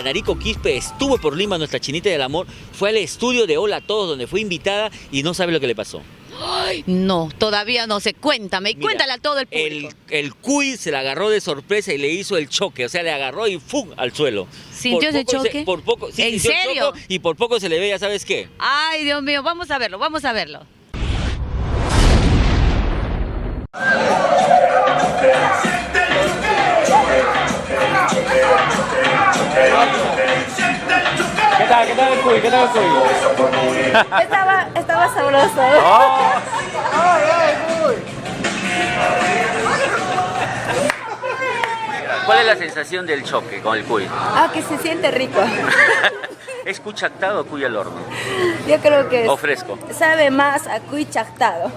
Yanarico Quispe estuvo por Lima, nuestra chinita del amor, fue al estudio de Hola a Todos, donde fue invitada y no sabe lo que le pasó. Ay, no, todavía no sé. Cuéntame, Mira, cuéntale a todo el público. El Cuy se la agarró de sorpresa y le hizo el choque, o sea, le agarró y ¡fum! Al suelo. ¿Sintió ese choque? Por poco, sí, ¿En sintió el serio? choque y por poco se le ve, ya sabes qué. Ay, Dios mío, vamos a verlo, vamos a verlo. ¿Qué tal el Cuy? ¿Qué tal el Cuy? Estaba sabroso. ¿Cuál es la sensación del choque con el Cuy? Que se siente rico. ¿Es cuy chactado o cuy al horno? Yo creo que ¿O fresco? sabe más a cuy chactado.